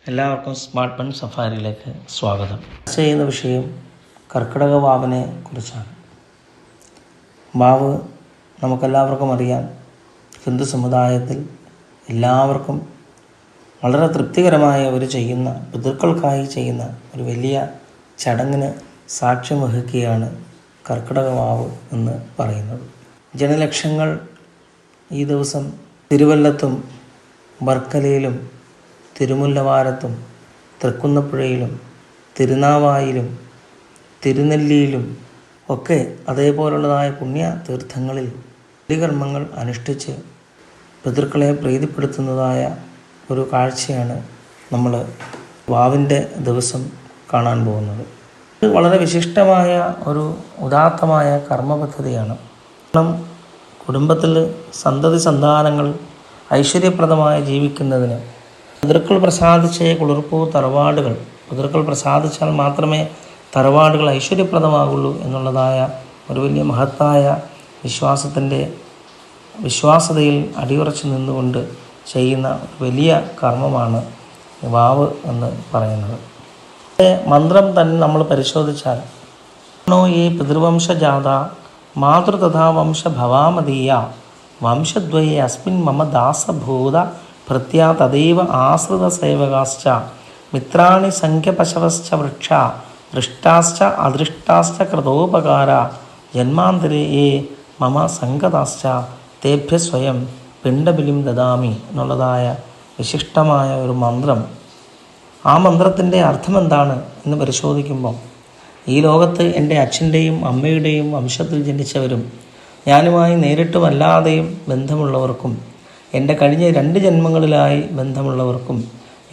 എല്ലാവർക്കും smart pen സഫാരിയിലേക്ക് സ്വാഗതം. ചർച്ച ചെയ്യുന്ന വിഷയം കർക്കിടക വാവിനെ കുറിച്ചാണ്. വാവ് നമുക്കെല്ലാവർക്കും അറിയാം, ഹിന്ദു സമുദായത്തിൽ എല്ലാവർക്കും വളരെ തൃപ്തികരമായ പിതൃക്കൾക്കായി ചെയ്യുന്ന ഒരു വലിയ ചടങ്ങിന് സാക്ഷ്യം വഹിക്കുകയാണ് കർക്കിടക വാവ് എന്ന് പറയുന്നത്. ജനലക്ഷങ്ങൾ ഈ ദിവസം തിരുവല്ലത്തും വർക്കലയിലും തിരുമുല്ലവാരത്തും തൃക്കുന്നപ്പുഴയിലും തിരുനാവായിലും തിരുനെല്ലിയിലും ഒക്കെ അതേപോലുള്ളതായ പുണ്യ തീർത്ഥങ്ങളിൽ ബലികർമ്മങ്ങൾ അനുഷ്ഠിച്ച് പിതൃക്കളെ പ്രീതിപ്പെടുത്തുന്നതായ ഒരു കാഴ്ചയാണ് നമ്മൾ വാവിൻ്റെ ദിവസം കാണാൻ പോകുന്നത്. ഇത് വളരെ വിശിഷ്ടമായ ഒരു ഉദാത്തമായ കർമ്മ പദ്ധതിയാണ്. കാരണം കുടുംബത്തിൽ സന്തതി സന്താനങ്ങൾ ഐശ്വര്യപ്രദമായി ജീവിക്കുന്നതിന് പിതൃക്കൾ പ്രസാദിച്ച കുളിർപ്പൂ തറവാടുകൾ, പിതൃക്കൾ പ്രസാദിച്ചാൽ മാത്രമേ തറവാടുകൾ ഐശ്വര്യപ്രദമാകുള്ളൂ എന്നുള്ളതായ ഒരു വലിയ മഹത്തായ വിശ്വാസതയിൽ അടിയുറച്ച് നിന്നുകൊണ്ട് ചെയ്യുന്ന വലിയ കർമ്മമാണ് വാവ് എന്ന് പറയുന്നത്. മന്ത്രം തന്നെ നമ്മൾ പരിശോധിച്ചാൽ ഈ പിതൃവംശജാത മാതൃതഥാ വംശ ഭവാമതീയ വംശദ്വയെ അസ്മിൻ മമ ദാസഭൂത ഭൃത്യാ തദൈവ ആശ്രിത സേവകാശ്ച മിത്രാണി സംഖ്യപശവശ്ച വൃക്ഷ ദൃഷ്ടാശ്ച അദൃഷ്ടാശ്ച കൃതോപകാര ജന്മാന്തരേ മമ സംഗതാശ്ച തേഭ്യ സ്വയം പിണ്ടബലിം ദദാമി എന്നുള്ളതായ വിശിഷ്ടമായ ഒരു മന്ത്രം. ആ മന്ത്രത്തിൻ്റെ അർത്ഥം എന്താണ് എന്ന് പരിശോധിക്കുമ്പോൾ, ഈ ലോകത്ത് എൻ്റെ അച്ഛൻ്റെയും അമ്മയുടെയും വംശത്തിൽ ജനിച്ചവരും ഞാനുമായി നേരിട്ടും അല്ലാതെയും ബന്ധമുള്ളവർക്കും എൻ്റെ കഴിഞ്ഞ 2 ജന്മങ്ങളിലായി ബന്ധമുള്ളവർക്കും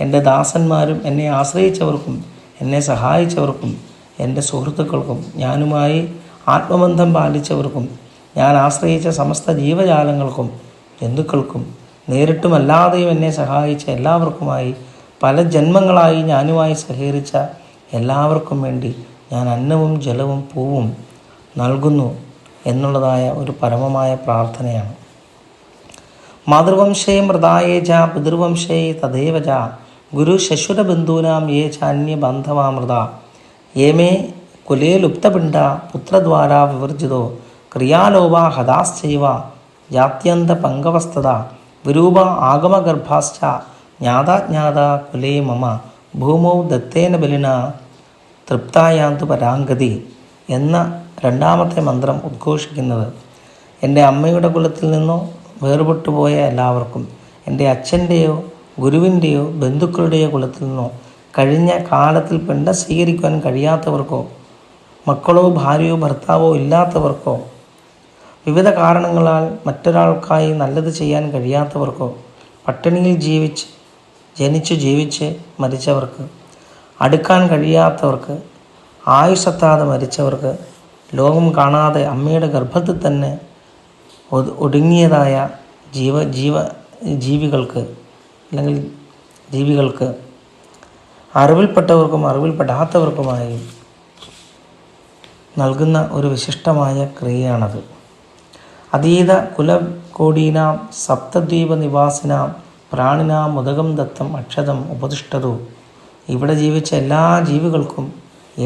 എൻ്റെ ദാസന്മാരും എന്നെ ആശ്രയിച്ചവർക്കും എന്നെ സഹായിച്ചവർക്കും എൻ്റെ സുഹൃത്തുക്കൾക്കും ഞാനുമായി ആത്മബന്ധം പാലിച്ചവർക്കും ഞാൻ ആശ്രയിച്ച സമസ്ത ജീവജാലങ്ങൾക്കും ജന്തുക്കൾക്കും നേരിട്ടും അല്ലാതെയും എന്നെ സഹായിച്ച എല്ലാവർക്കുമായി പല ജന്മങ്ങളായി ഞാനുമായി സഹകരിച്ച എല്ലാവർക്കും വേണ്ടി ഞാൻ അന്നവും ജലവും പൂവും നൽകുന്നു എന്നുള്ളതായ ഒരു പരമമായ പ്രാർത്ഥനയാണ്. മാതൃവംശേ മൃതായേ ച പിതൃവംശേ തഥൈവ ച ഗുരു ശശുരബന്ധൂനാം യേ ചാന്യബന്ധവാമൃത യമേ കുലേ ലുപ്തപിണ്ഡ പുത്രദ്വാരാ വിവർജിതോ ക്രിയാലോപാ ഹതാശ്ചൈവ ജാത്യന്ത പങ്കവസ്തത വിരൂപ ആഗമഗർഭാശ്ച ജ്ഞാതാജ്ഞാത കുലേ മമ ഭൂമൗ ദത്തേന ബലിന തൃപ്തായാന്തു പരാംഗതി എന്ന 2ാമത്തെ മന്ത്രം ഉദ്ഘോഷിക്കുന്നത് എൻ്റെ അമ്മയുടെ കുലത്തിൽ നിന്നോ വേർപെട്ടുപോയ എല്ലാവർക്കും, എൻ്റെ അച്ഛൻ്റെയോ ഗുരുവിൻ്റെയോ ബന്ധുക്കളുടെയോ കുലത്തിൽ നിന്നോ കഴിഞ്ഞ കാലത്തിൽ പിണ്ഡം സ്വീകരിക്കുവാൻ കഴിയാത്തവർക്കോ മക്കളോ ഭാര്യയോ ഭർത്താവോ ഇല്ലാത്തവർക്കോ വിവിധ കാരണങ്ങളാൽ മറ്റൊരാൾക്കായി നല്ലത് ചെയ്യാൻ കഴിയാത്തവർക്കോ പട്ടിണിയിൽ ജീവിച്ച് മരിച്ചവർക്ക്, അടുക്കാൻ കഴിയാത്തവർക്ക്, ആയുസ്സെത്താതെ മരിച്ചവർക്ക്, ലോകം കാണാതെ അമ്മയുടെ ഗർഭത്തിൽ തന്നെ ഒടുങ്ങിയതായ ജീവികൾക്ക് അറിവിൽപ്പെട്ടവർക്കും അറിവിൽപ്പെടാത്തവർക്കുമായി നൽകുന്ന ഒരു വിശിഷ്ടമായ ക്രിയയാണത്. അതീത കുലകോടീനാം സപ്തദ്വീപ നിവാസിനാം പ്രാണിനാം മുദകം ദത്തം അക്ഷതം ഉപതിഷ്ഠതു. ഇവിടെ ജീവിച്ച എല്ലാ ജീവികൾക്കും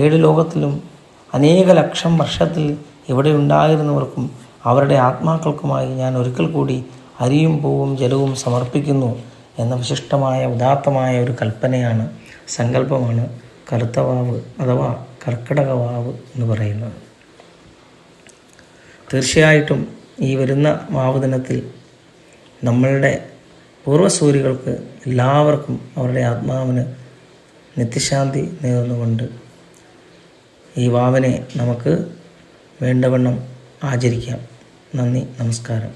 7 ലോകത്തിലും അനേക ലക്ഷം വർഷത്തിൽ ഇവിടെ ഉണ്ടായിരുന്നവർക്കും അവരുടെ ആത്മാക്കൾക്കുമായി ഞാൻ ഒരിക്കൽ കൂടി അരിയും പൂവും ജലവും സമർപ്പിക്കുന്നു എന്ന വിശിഷ്ടമായ ഉദാത്തമായ ഒരു കൽപ്പനയാണ്, സങ്കല്പമാണ് കറുത്തവാവ് അഥവാ കർക്കിടക വാവ് എന്ന് പറയുന്നത്. തീർച്ചയായിട്ടും ഈ വരുന്ന വാവ് ദിനത്തിൽ നമ്മളുടെ പൂർവ്വസൂരികൾക്ക് എല്ലാവർക്കും അവരുടെ ആത്മാവിന് നിത്യശാന്തി നേർന്നുകൊണ്ട് ഈ വാവിനെ നമുക്ക് വേണ്ടവണ്ണം ആചരിക്കാം. നന്ദി, നമസ്കാരം.